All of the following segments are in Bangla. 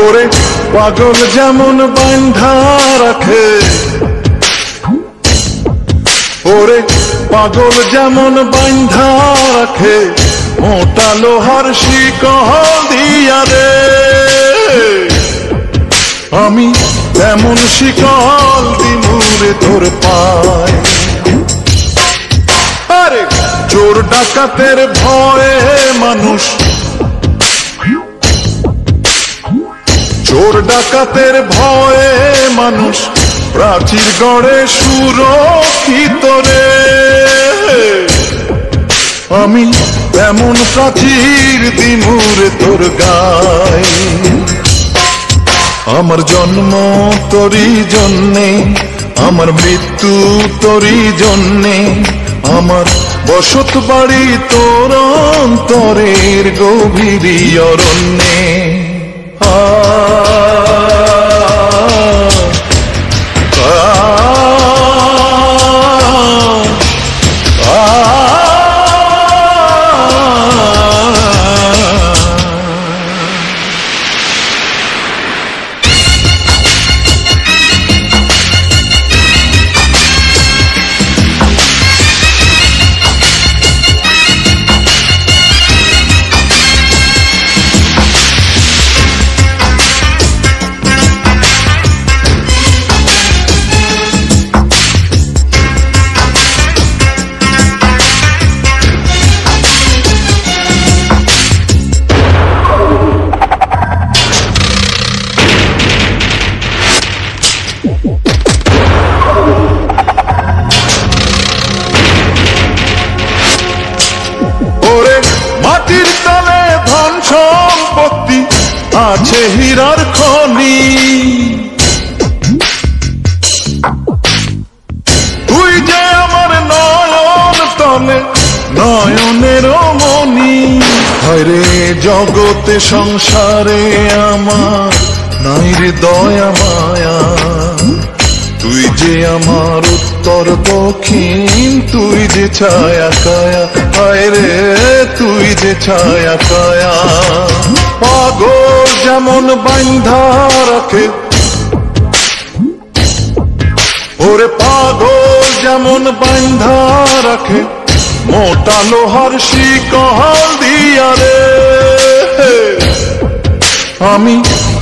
ওরে পাগল যেমন বাঁধা রাখে, ওরে পাগল যেমন বাঁধা রাখে মোটা লোহার শিকল দিয়া রে, আমি তেমন শিকল দিমুরে তোর পায়। আরে চোর ডাকাতের ভয়ে মানুষ, চোর ডাকাতের ভয়ে মানুষ প্রাচীর গড়ে সুরক্ষিত রে, আমি তেমন প্রাচীর দিমুরে তোর গায়। আমার জন্ম তোরই জন্যে, আমার মৃত্যু তোরই জন্যে, আমার বসত বাড়ি তোর অন্তরের গভীর অরণ্যে। মাটির তলে ধন সম্পত্তি আছে হীরার খনি, তুই যে আমার নয়ন তলে নয়নের মনি। হরে জগতে সংসারে আমার নাই রে দয়া মায়া, তুই যে আমার উত্তর দক্ষিণ, তুই যে ছায়া কায়া, হায় রে তুই যে ছায়া কায়া। পাগল যেমন বাঁধা রাখে, ওরে পাগল যেমন বাঁধা রাখে মোটা লোহার শিকল দিয়া রে, আমি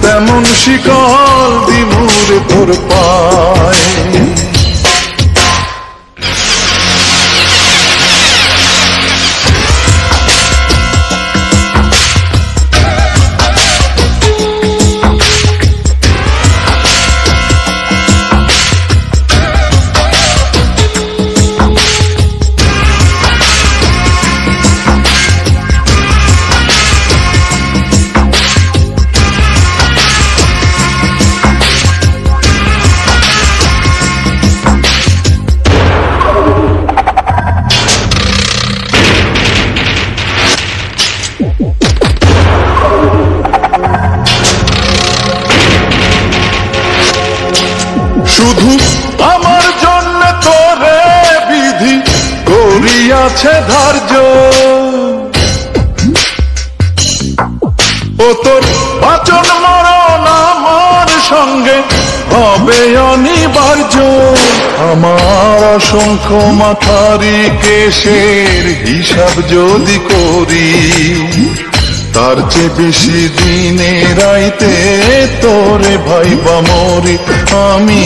তেমন শিকল দিমুরে তোর পায়। শুধু আমার জন্য তোরে বিধি করিয়াছে ধার্য, ও তোর বাচন মরণ আমার সঙ্গে হবে অনিবার্য। আমার অসংখ্য মাথারি কেশের হিসাব যদি করি, তার চেয়ে বেশি দিনে রাইতে তোরে ভাইবা মরি, আমি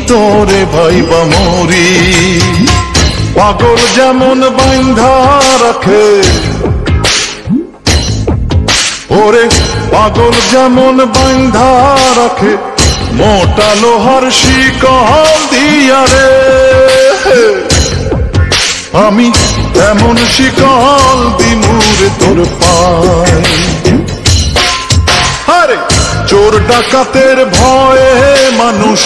তোরে ভাইবা মরি। পাগল যেমন বাঁধা রাখে, ওরে পাগল যেমন বাঁধা রাখে মোটা লোহার শিকল দিয়া রে, আমি তেমন শিকল দিমুরে তোর পায়। আরে চোর ডাকাতের ভয়ে মানুষ,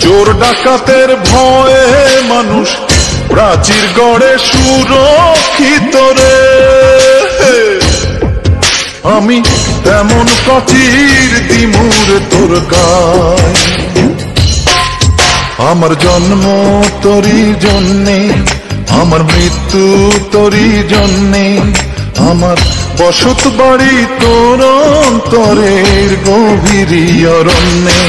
চোর ডাকাতের ভয়ে মানুষ প্রাচীর গড়ে সুরক্ষিত রে, আমি তেমন প্রাচীর দিমুরে তোর গায়। আমার জন্ম তোরই জন্যে, আমার মৃত্যু তোরই জন্যে, আমার বসত বাড়ি তোর অন্তরের গভীর অরণ্যে।